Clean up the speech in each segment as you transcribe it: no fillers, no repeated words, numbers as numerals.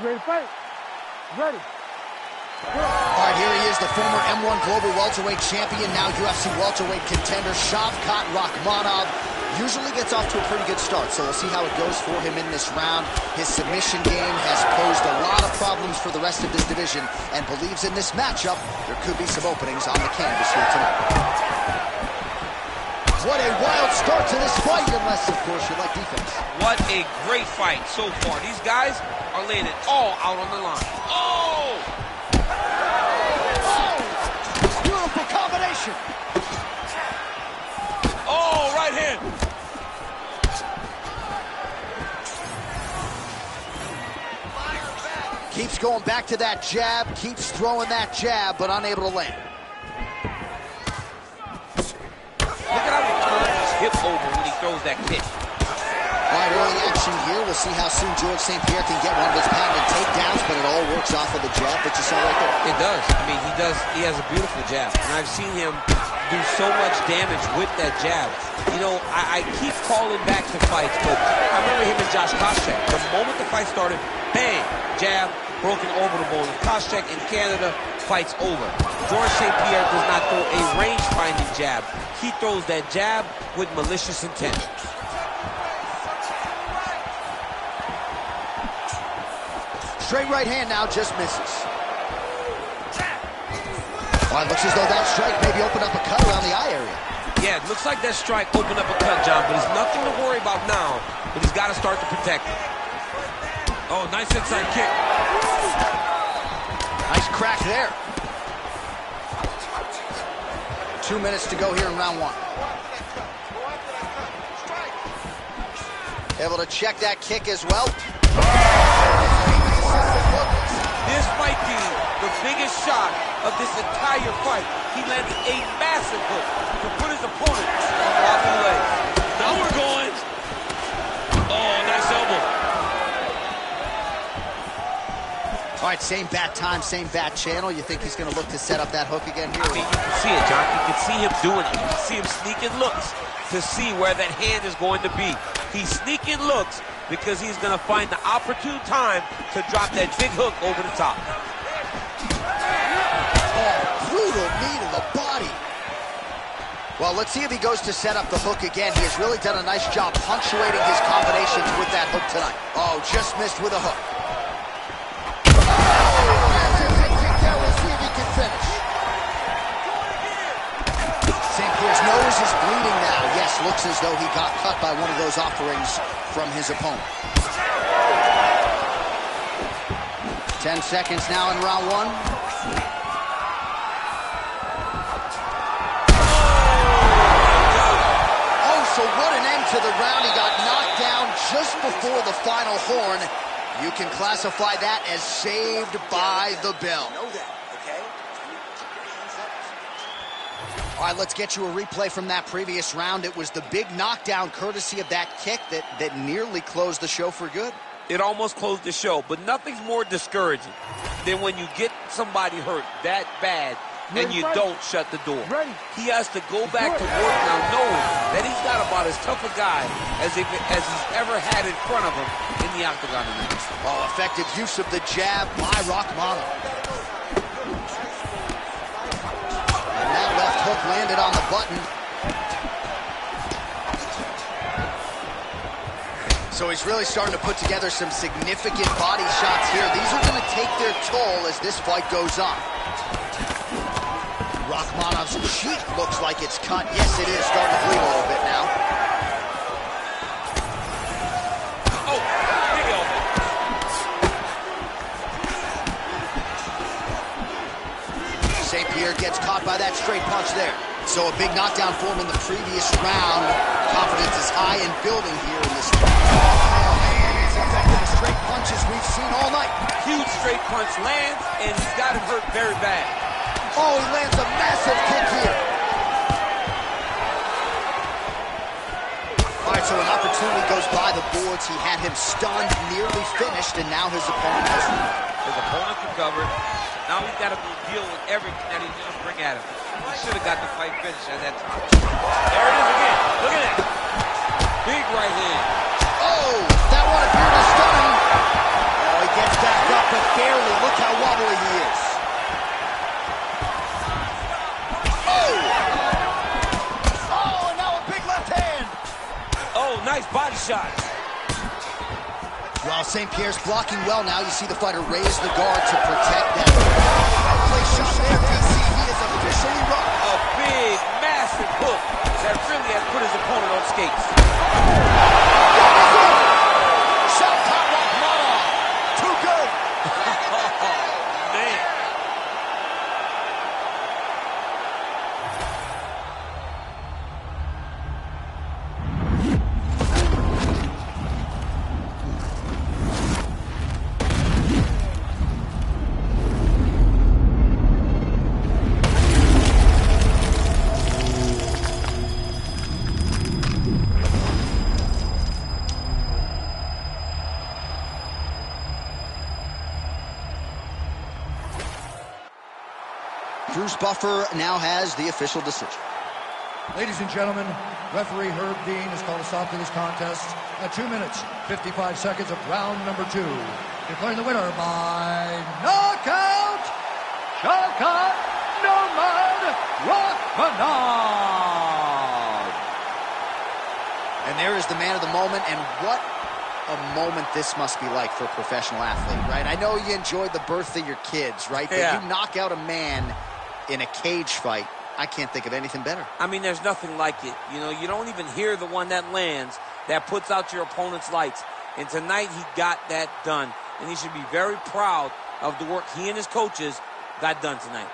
You ready to fight? Ready. All right, here he is, the former M1 Global Welterweight Champion, now UFC Welterweight contender, Shavkat Rakhmonov. Usually gets off to a pretty good start, so we'll see how it goes for him in this round. His submission game has posed a lot of problems for the rest of his division, and believes in this matchup, there could be some openings on the canvas here tonight. What a wild start to this fight, unless, of course, you like defense. What a great fight so far. These guys are laying it all out on the line. Oh! Beautiful combination. Oh, right hand. Keeps going back to that jab, keeps throwing that jab, but unable to land. Look at how he turns his hip over when he throws that kick. All right, early action here. We'll see how soon George St. Pierre can get one of his patented takedowns, but it all works off of the jab that you saw right there. It does. I mean, he has a beautiful jab, and I've seen him do so much damage with that jab. You know, I keep calling back to fights, but I remember him and Josh Koscheck. The moment the fight started, bang, jab, broken over the bone. Koscheck in Canada, fight's over. George St. Pierre does not throw a range-finding jab. He throws that jab with malicious intent. Straight right hand now, just misses. Well, it looks as though that strike maybe opened up a cut around the eye area. Yeah, it looks like that strike opened up a cut, John, but it's nothing to worry about now, but he's got to start to protect it. Oh, nice inside kick. Nice crack there. 2 minutes to go here in round one. Able to check that kick as well. This might be the biggest shot of this entire fight. He landed a massive hook to put his opponent on wobbly legs. Now we're going. Oh, nice elbow. All right, same bat time, same bat channel. You think he's going to look to set up that hook again here? I mean, you can see it, John. You can see him doing it. You can see him sneaking looks to see where that hand is going to be. He's sneaking looks because he's going to find the opportune time to drop that big hook over the top. Oh, brutal knee to the body. Well, let's see if he goes to set up the hook again. He has really done a nice job punctuating his combinations with that hook tonight. Oh, just missed with a hook. We'll see if he can finish. St. Pierre's nose is bleeding now. Yes, looks as though he got cut by one of those offerings from his opponent. 10 seconds now in round one. Oh, so what an end to the round. He got knocked down just before the final horn. You can classify that as saved by the bell. All right, let's get you a replay from that previous round. It was the big knockdown courtesy of that kick that nearly closed the show for good. It almost closed the show, but nothing's more discouraging than when you get somebody hurt that bad and you don't shut the door. He has to go back to work now knowing that he's got about as tough a guy as he's ever had in front of him in the octagon tonight. Oh, effective use of the jab by Rakhmonov. And that left hook landed on the button. So he's really starting to put together some significant body shots here. These are going to take their toll as this fight goes on. Rakhmonov's cheek looks like it's cut. Yes, it is starting to bleed a little bit now. Oh, big elbow. St. Pierre gets caught by that straight punch there. So a big knockdown for him in the previous round. Confidence is high and building here in this fight. Oh, man, it's effective straight punches we've seen all night. Huge straight punch lands, and he's got him hurt very bad. Oh, he lands a massive kick here. All right, so an opportunity goes by the boards. He had him stunned, nearly finished, and now his opponent has His opponent recovered. Now he's got to go deal with everything that he's going to bring at him. He should have got the fight finished at that time. There it is again. Look at that. Big right hand. Oh, that one appeared to stun him. Oh, he gets back up. body shots. While St. Pierre's blocking well now, you see the fighter raise the guard to protect that. Place shot there, DC. He is officially rocked. A big, massive hook that really has put his opponent on skates. Shot caught Rakhmonov. Too good. Oh, man. Bruce Buffer now has the official decision. Ladies and gentlemen, referee Herb Dean has called a stop to this contest at 2 minutes, 55 seconds of round number 2. Declaring the winner by knockout, Shavkat Rakhmonov. And there is the man of the moment, and what a moment this must be like for a professional athlete, right? I know you enjoyed the birth of your kids, right? Yeah. But you knock out a man in a cage fight, I can't think of anything better. I mean, there's nothing like it. You know, you don't even hear the one that lands, that puts out your opponent's lights. And tonight, he got that done. And he should be very proud of the work he and his coaches got done tonight.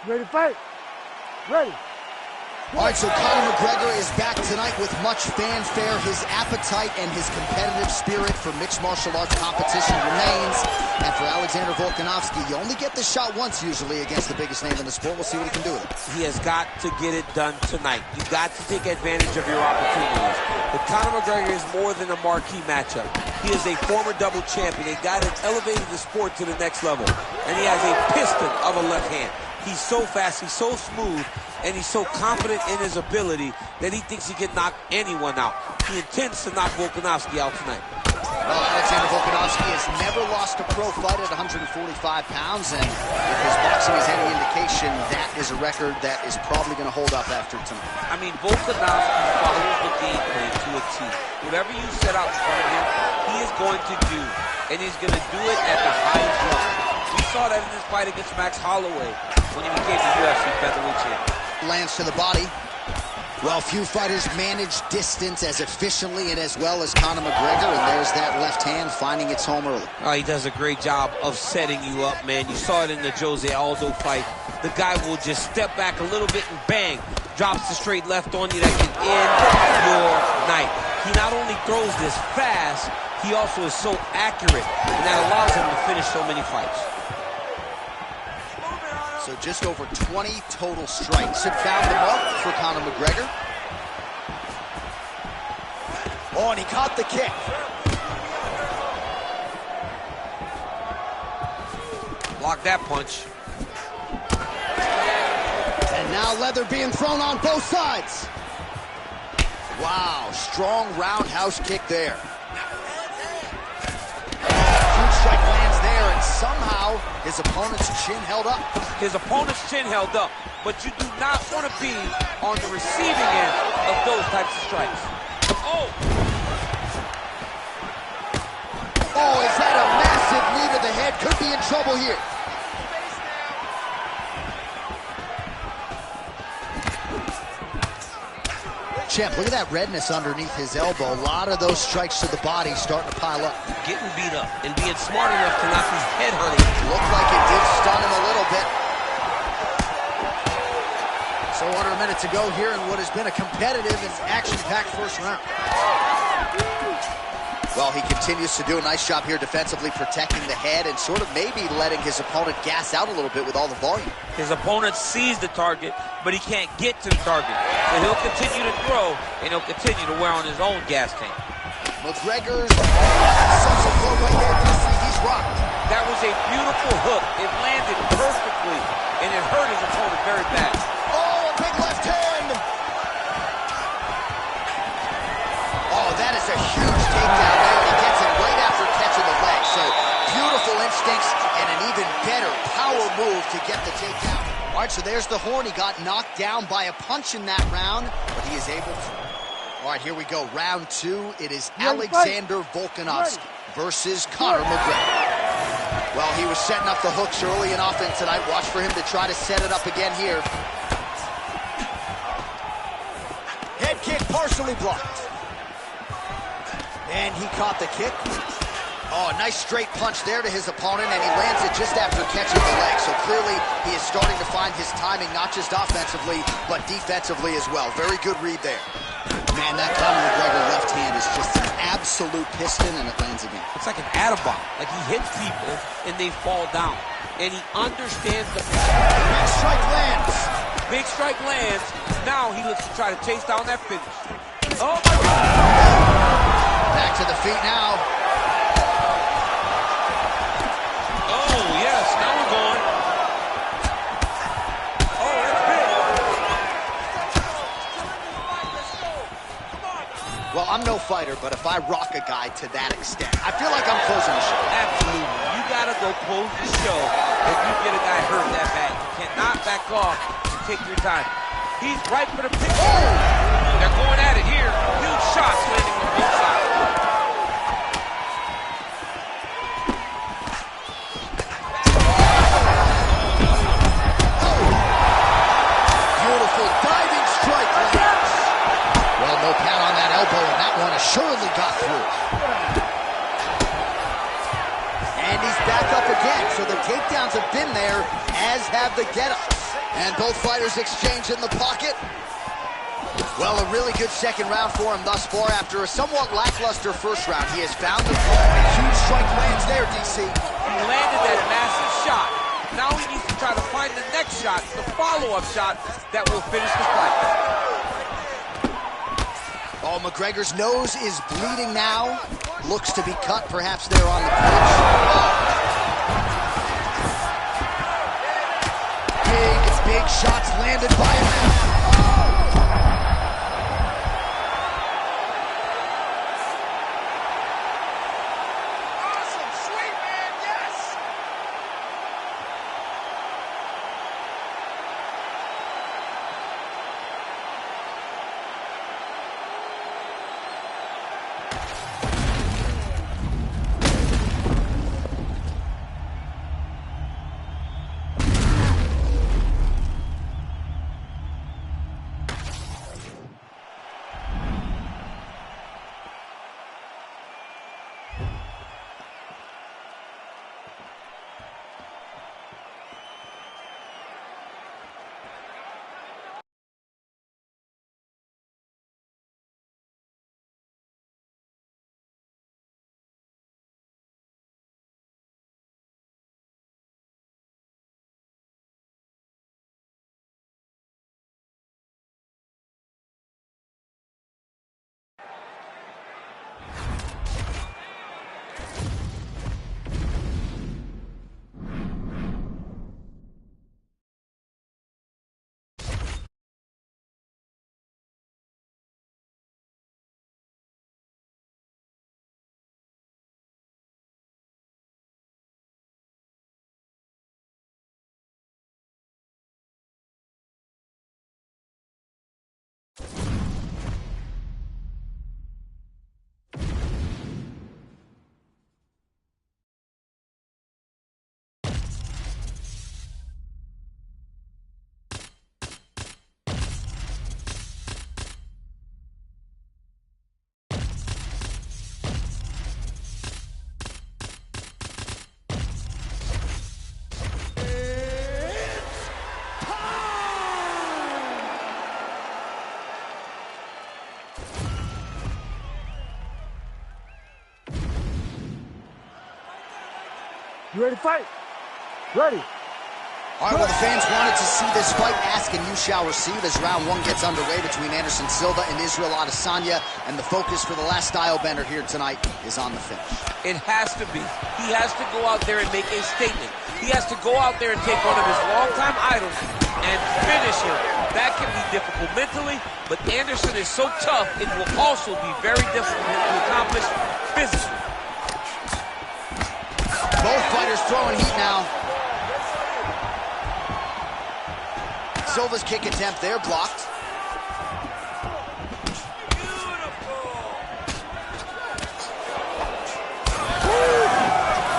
Ready to fight? Ready. All right, so Conor McGregor is back tonight with much fanfare. His appetite and his competitive spirit for mixed martial arts competition remains. And for Alexander Volkanovski, you only get the shot once usually against the biggest name in the sport. We'll see what he can do with it. He has got to get it done tonight. You've got to take advantage of your opportunities. But Conor McGregor is more than a marquee matchup. He is a former double champion, a guy that's elevated the sport to the next level. And he has a piston of a left hand. He's so fast, he's so smooth, and he's so confident in his ability that he thinks he can knock anyone out. He intends to knock Volkanovski out tonight. Well, Alexander Volkanovski has never lost a pro fight at 145 pounds, and if his boxing is any indication, that is a record that is probably going to hold up after tonight. I mean, Volkanovski follows the game plan to a T. Whatever you set out in front of him, he is going to do, and he's going to do it at the highest level. We saw that in this fight against Max Holloway when he became the UFC featherweight champion. Lands to the body. Well, few fighters manage distance as efficiently and as well as Conor McGregor, and there's that left hand finding its home early. Oh, he does a great job of setting you up, man. You saw it in the Jose Aldo fight. The guy will just step back a little bit and bang, drops the straight left on you that can end your night. He not only throws this fast, he also is so accurate, and that allows him to finish so many fights. So just over 20 total strikes have found the mark for Conor McGregor. Oh, and he caught the kick. Block that punch. And now leather being thrown on both sides. Wow, strong roundhouse kick there. Huge strike lands there, and somehow his opponent's chin held up. His opponent's chin held up, but you do not want to be on the receiving end of those types of strikes. Oh! Oh, is that a massive knee to the head? Could be in trouble here. Champ, look at that redness underneath his elbow. A lot of those strikes to the body starting to pile up. Getting beat up and being smart enough to not be headhunting. Looked like it did stun him a little bit. So under a minute to go here in what has been a competitive and action-packed first round. Well, he continues to do a nice job here defensively, protecting the head and sort of maybe letting his opponent gas out a little bit with all the volume. His opponent sees the target, but he can't get to the target. So he'll continue to throw, and he'll continue to wear on his own gas tank. McGregor's such a blow right there. He's rocked. That was a beautiful hook. It landed perfectly, and it hurt his opponent very bad. Oh, a big left hand. Oh, that is a huge takedown there. He gets it right after catching the leg. So beautiful instincts and an even better power move to get the takedown. All right, so there's the horn. He got knocked down by a punch in that round, but he is able to. All right, here we go. Round two. It is Alexander Volkanovski versus Conor McGregor. Well, he was setting up the hooks early and often tonight. Watch for him to try to set it up again here. Head kick partially blocked. And he caught the kick. Oh, a nice straight punch there to his opponent, and he lands it just after catching the leg. So clearly, he is starting to find his timing, not just offensively, but defensively as well. Very good read there. Man, that Conor McGregor left hand is just an absolute piston, and it lands again. It's like an Atabomb. Like he hits people, and they fall down. And he understands the... Big strike lands. Big strike lands. Now he looks to try to chase down that finish. Oh, my God. Back to the feet now. Oh, yes. Now we're going. Oh, that's big. Well, I'm no fighter, but if I rock a guy to that extent, I feel like I'm closing the show. Absolutely. You got to go close the show if you get a guy hurt that bad. You cannot back off and take your time. He's right for the pick. Oh! They're going at it here. Huge shots landing on both sides. Beautiful diving strike lands. Well, no count on that elbow, and that one assuredly got through. And he's back up again, so the takedowns have been there, as have the get-ups. And both fighters exchange in the pocket. Well, a really good second round for him thus far. After a somewhat lackluster first round, he has found the flow. Huge strike lands there, DC. He landed that massive shot. Now he needs to try to find the next shot, the follow-up shot that will finish the fight. Oh, McGregor's nose is bleeding now. Looks to be cut, perhaps there on the pitch. Big shots landed by him. You ready to fight? Ready. All right, well, the fans wanted to see this fight. Ask and you shall receive as round one gets underway between Anderson Silva and Israel Adesanya. And the focus for the last style bender here tonight is on the finish. It has to be. He has to go out there and make a statement. He has to go out there and take one of his longtime idols and finish him. That can be difficult mentally, but Anderson is so tough, it will also be very difficult to accomplish physically. Both fighters throwing heat now. Silva's kick attempt there blocked.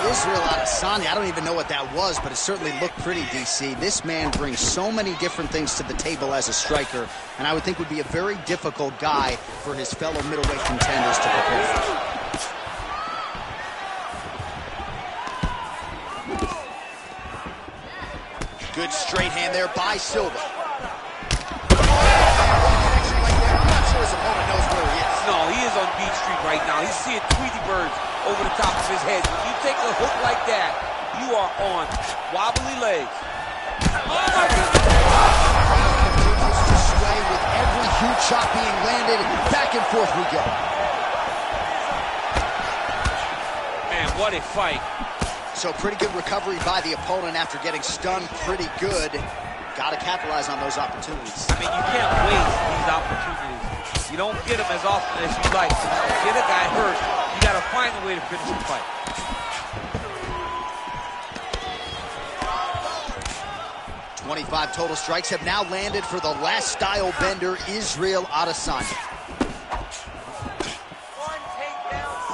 Israel Adesanya, I don't even know what that was, but it certainly looked pretty, DC. This man brings so many different things to the table as a striker, and I would think would be a very difficult guy for his fellow middleweight contenders to prepare for. Good straight hand there by Silva. Connection right there. I'm not sure his opponent knows where he is. No, he is on Beach Street right now. He's seeing Tweety birds over the top of his head. When you take a hook like that, you are on wobbly legs. Oh, my goodness. Crowd continues to sway with every huge shot being landed. Back and forth we go. Man, what a fight. So pretty good recovery by the opponent after getting stunned pretty good. Got to capitalize on those opportunities. I mean, you can't waste these opportunities. You don't get them as often as you like. Get a guy hurt, you got to find a way to finish the fight. .25 total strikes have now landed for the last style bender, Israel Adesanya.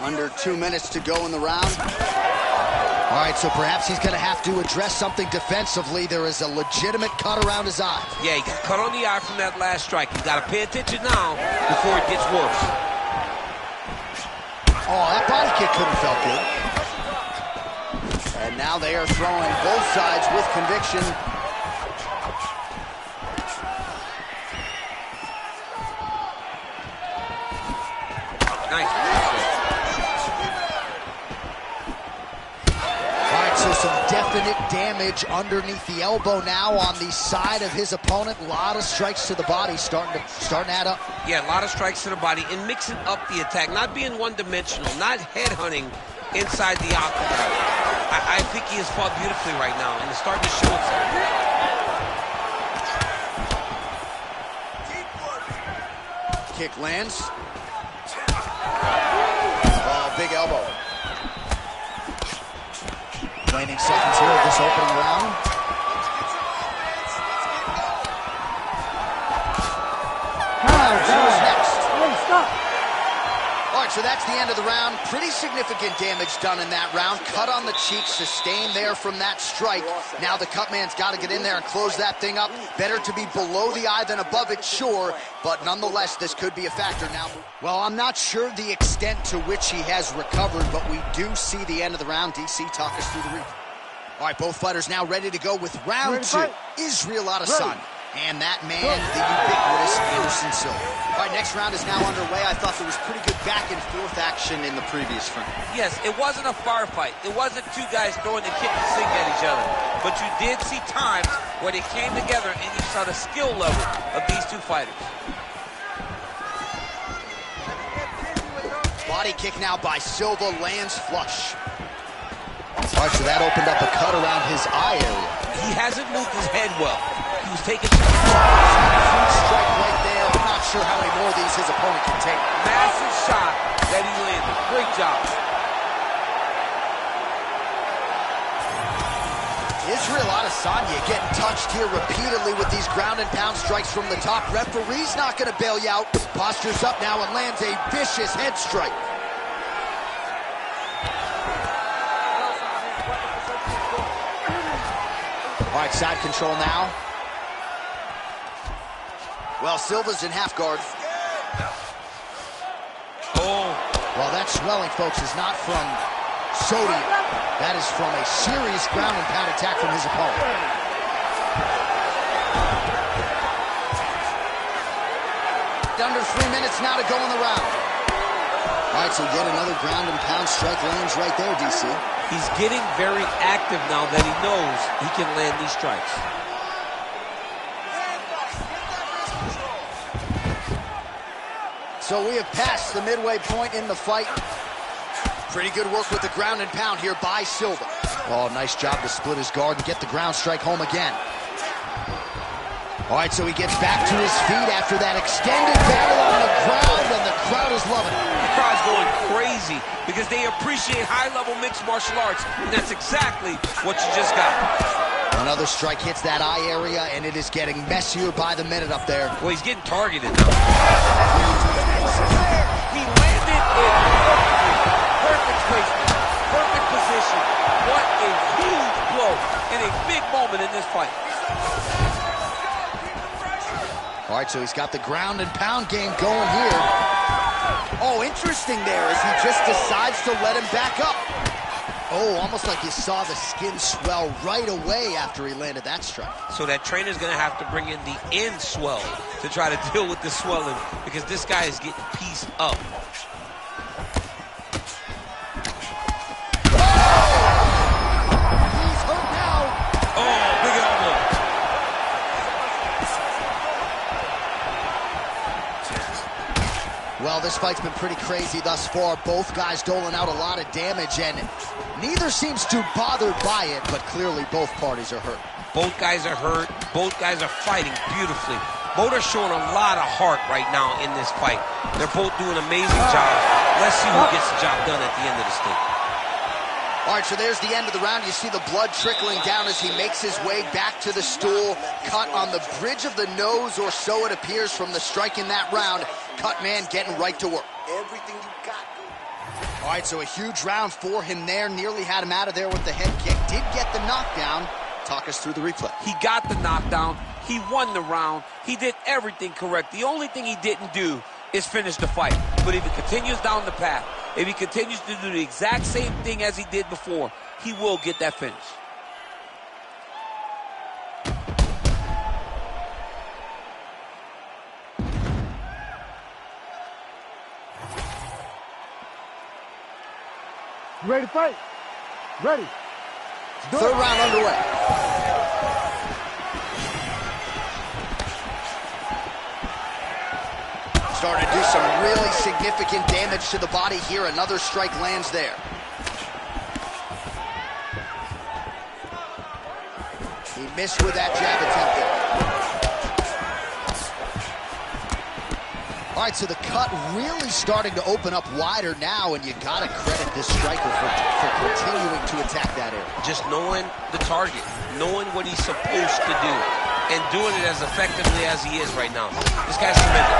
Under 2 minutes to go in the round. All right, so perhaps he's going to have to address something defensively. There is a legitimate cut around his eye. Yeah, he got cut on the eye from that last strike. You got to pay attention now before it gets worse. Oh, that body kick couldn't have felt good. And now they are throwing both sides with conviction. Nice. Some definite damage underneath the elbow now on the side of his opponent. A lot of strikes to the body starting to add up. Yeah, a lot of strikes to the body and mixing up the attack, not being one-dimensional, not headhunting inside the octagon. I think he has fought beautifully right now, and it's starting to show itself. Kick lands. Oh, big elbow. Waning seconds here of this opening round. Who's next? Hey, stop. All right, so that's the end of the round. Pretty significant damage done in that round. Cut on the cheek, sustained there from that strike. Now the cut man's got to get in there and close that thing up. Better to be below the eye than above it, sure, but nonetheless, this could be a factor now. Well, I'm not sure the extent to which he has recovered, but we do see the end of the round. DC, talk us through the replay. All right, both fighters now ready to go with round two. Israel Adesanya. And that man, the ubiquitous Anderson Silva. All right, next round is now underway. I thought there was pretty good back-and-forth action in the previous round. Yes, it wasn't a firefight. It wasn't two guys throwing the kick and sing at each other. But you did see times where they came together and you saw the skill level of these two fighters. Body kick now by Silva, lands flush. All right, so that opened up a cut around his eye area. He hasn't moved his head well. He was taking shots. Huge strike right there. I'm not sure how many more of these his opponent can take. Massive shot that he landed. Great job. Israel Adesanya getting touched here repeatedly with these ground and pound strikes from the top. Referee's not going to bail you out. Postures up now and lands a vicious head strike. All right, side control now. Well, Silva's in half guard. Oh. Well, that swelling, folks, is not from sodium. That is from a serious ground and pound attack from his opponent. Under 3 minutes now to go in the round. All right, so yet another ground and pound strike lands right there, DC. He's getting very active now that he knows he can land these strikes. So we have passed the midway point in the fight. Pretty good work with the ground and pound here by Silva. Oh, nice job to split his guard and get the ground strike home again. All right, so he gets back to his feet after that extended battle on the ground, and the crowd is loving it. The crowd's going crazy because they appreciate high-level mixed martial arts, and that's exactly what you just got. Another strike hits that eye area, and it is getting messier by the minute up there. Well, he's getting targeted now. He landed it perfectly. Perfect placement, perfect position. What a huge blow and a big moment in this fight. All right, so he's got the ground and pound game going here. Oh, interesting there as he just decides to let him back up. Oh, almost like you saw the skin swell right away after he landed that strike. So that trainer's gonna have to bring in the end swell to try to deal with the swelling because this guy is getting pieced up. Well, this fight's been pretty crazy thus far. Both guys doling out a lot of damage, and neither seems too bothered by it, but clearly both parties are hurt. Both guys are hurt. Both guys are fighting beautifully. Both are showing a lot of heart right now in this fight. They're both doing amazing jobs. Let's see who gets the job done at the end of this thing. All right, so there's the end of the round. You see the blood trickling down as he makes his way back to the stool. Cut on the bridge of the nose, or so it appears from the strike in that round. Cut man getting right to work. Everything you got. All right, so a huge round for him there. Nearly had him out of there with the head kick. Did get the knockdown. Talk us through the replay. He got the knockdown. He won the round. He did everything correct. The only thing he didn't do is finish the fight. But if he continues down the path, if he continues to do the exact same thing as he did before, he will get that finish. You ready to fight? Ready. Third round underway. Starting to do some really significant damage to the body here. Another strike lands there. He missed with that jab attempt there. All right, so the cut really starting to open up wider now, and you gotta credit this striker for continuing to attack that area. Just knowing the target, knowing what he's supposed to do, and doing it as effectively as he is right now. This guy's tremendous.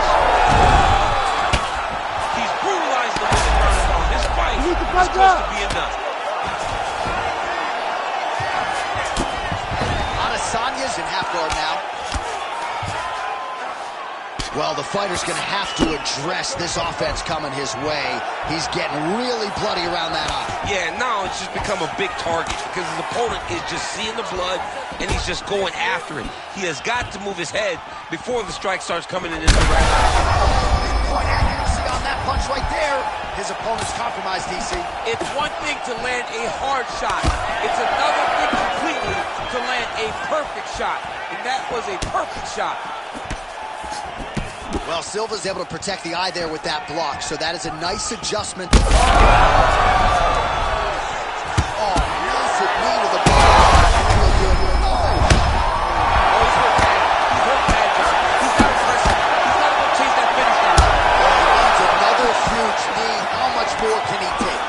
He's brutalized the women ground and pound. This fight is supposed to be enough. Adesanya's in half guard now. Well, the fighter's going to have to address this offense coming his way. He's getting really bloody around that eye. Yeah, now it's just become a big target because his opponent is just seeing the blood and he's just going after it. He has got to move his head before the strike starts coming in his direction. Point accuracy on that punch right there. His opponent's compromised, DC. It's one thing to land a hard shot. It's another thing completely to land a perfect shot. And that was a perfect shot. Well, Silva's able to protect the eye there with that block, so that is a nice adjustment. Oh, massive knee to the body. He's hurt bad. He's hurt bad, John. He's not aggressive. He's not going to chase that finish down. He needs another huge knee. How much more can he take?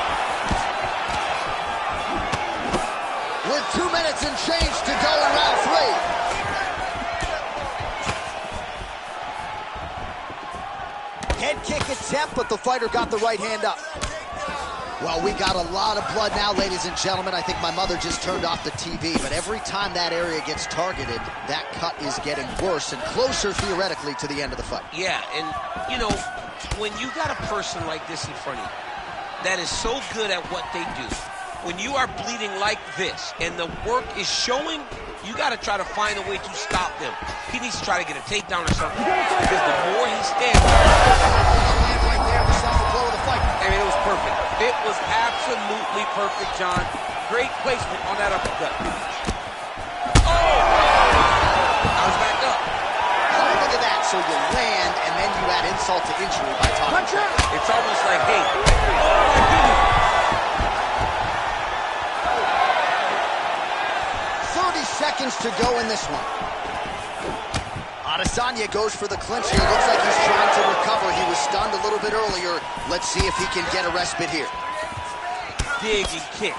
With 2 minutes and change to go in round 3. Head kick attempt, but the fighter got the right hand up. Well, we got a lot of blood now, ladies and gentlemen. I think my mother just turned off the TV, but every time that area gets targeted, that cut is getting worse and closer, theoretically, to the end of the fight. Yeah, and, you know, when you got a person like this in front of you that is so good at what they do, when you are bleeding like this and the work is showing, you got to try to find a way to stop them. He needs to try to get a takedown or something, because the more he stands... Right there, himself a blow of the fight. I mean, it was perfect. It was absolutely perfect, John. Great placement on that uppercut. Oh! I was back up. Oh, look at that. So you land, and then you add insult to injury by talking trash. It's almost like, hey, oh my goodness. 30 seconds to go in this one. Adesanya goes for the clinch here. Looks like he's trying to recover. He was stunned a little bit earlier. Let's see if he can get a respite here. Digging kick.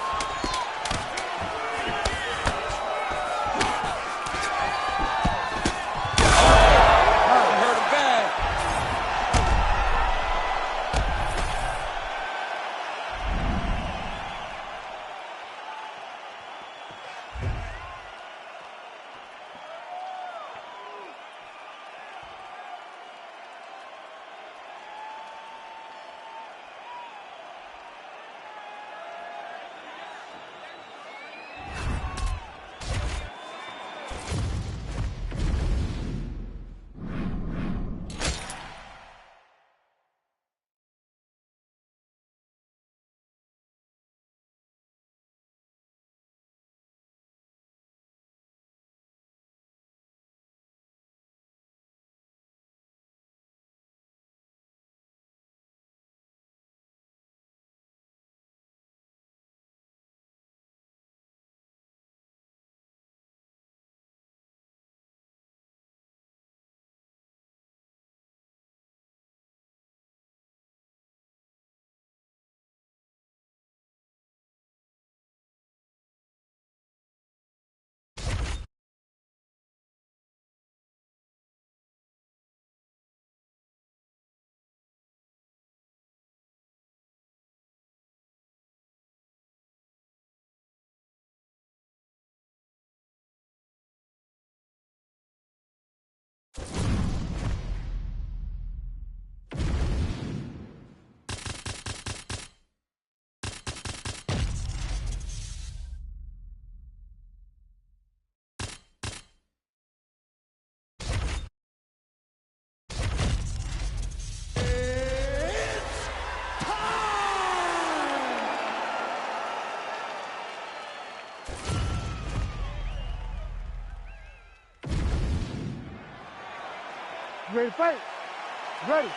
You ready to fight? Ready.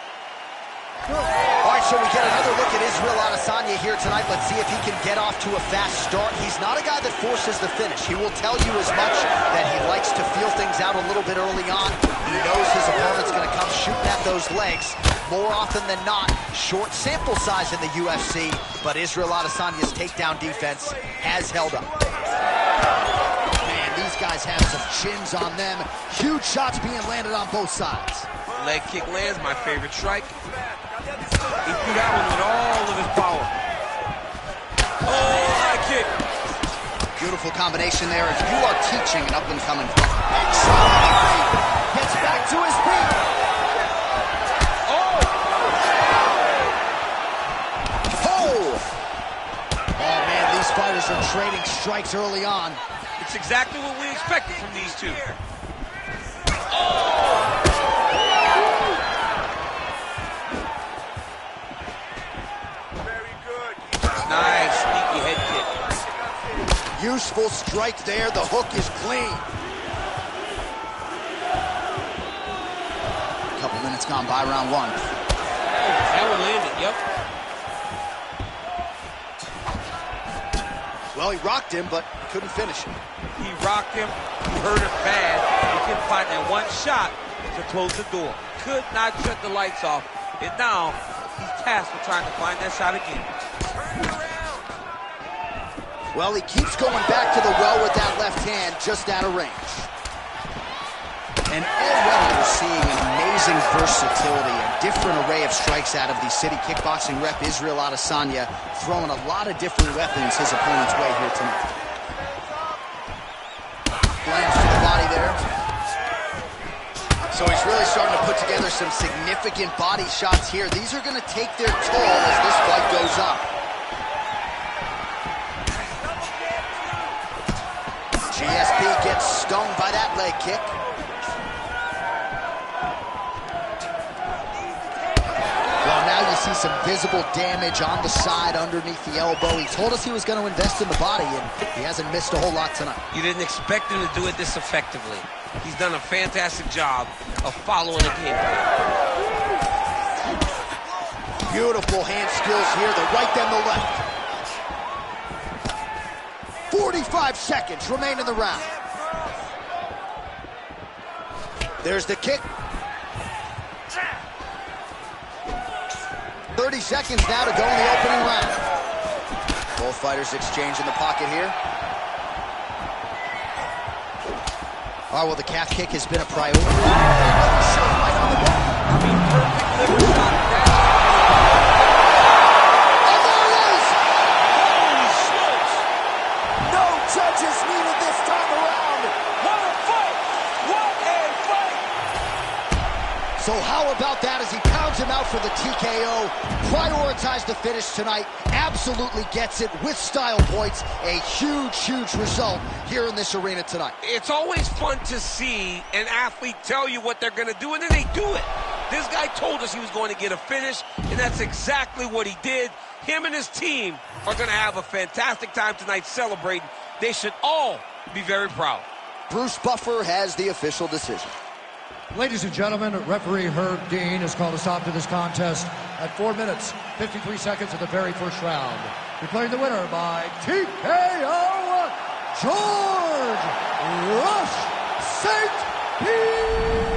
Good. All right, so we get another look at Israel Adesanya here tonight. Let's see if he can get off to a fast start. He's not a guy that forces the finish. He will tell you as much that he likes to feel things out a little bit early on. He knows his opponent's going to come shooting at those legs. More often than not, short sample size in the UFC, but Israel Adesanya's takedown defense has held up. Man, these guys have some chins on them. Huge shots being landed on both sides. Leg kick lands, my favorite strike. He threw that one with all of his power. Oh, leg kick. Beautiful combination there. If you are teaching an up-and-coming fighter, gets back to his feet. Oh! Oh, man, these fighters are trading strikes early on. It's exactly what we expected from these two. Nice, sneaky head kick. Useful strike there. The hook is clean. A couple minutes gone by round one. That one landed, yep. Well, he rocked him, but couldn't finish him. He rocked him, he hurt him bad. He couldn't find that one shot to close the door. Could not shut the lights off. And now, he's tasked with trying to find that shot again. Well, he keeps going back to the well with that left hand, just out of range. And already we're seeing an amazing versatility, a different array of strikes out of the city kickboxing rep Israel Adesanya, throwing a lot of different weapons his opponent's way here tonight. Lands to the body there. So he's really starting to put together some significant body shots here. These are going to take their toll as this fight goes on. GSP gets stung by that leg kick. Well, now you see some visible damage on the side underneath the elbow. He told us he was going to invest in the body, and he hasn't missed a whole lot tonight. You didn't expect him to do it this effectively. He's done a fantastic job of following the game plan. Beautiful hand skills here, the right then the left. 45 seconds remain in the round. There's the kick. 30 seconds now to go in the opening round. Both fighters exchange in the pocket here. All right, well, the calf kick has been a priority. Right on the ball. I mean, perfect liver shot. And there it is! Holy smokes! No judges needed this time around. What a fight! What a fight! So how about that as he pounds him out for the TKO? Prioritized the finish tonight. Absolutely gets it with style points. A huge, huge result here in this arena tonight. It's always fun to see an athlete tell you what they're going to do, and then they do it. This guy told us he was going to get a finish, and that's exactly what he did. Him and his team are going to have a fantastic time tonight celebrating. They should all be very proud. Bruce Buffer has the official decision. Ladies and gentlemen, referee Herb Dean has called a stop to this contest at 4 minutes, 53 seconds of the very first round. Declaring the winner by TKO, George Rush St. Pierre.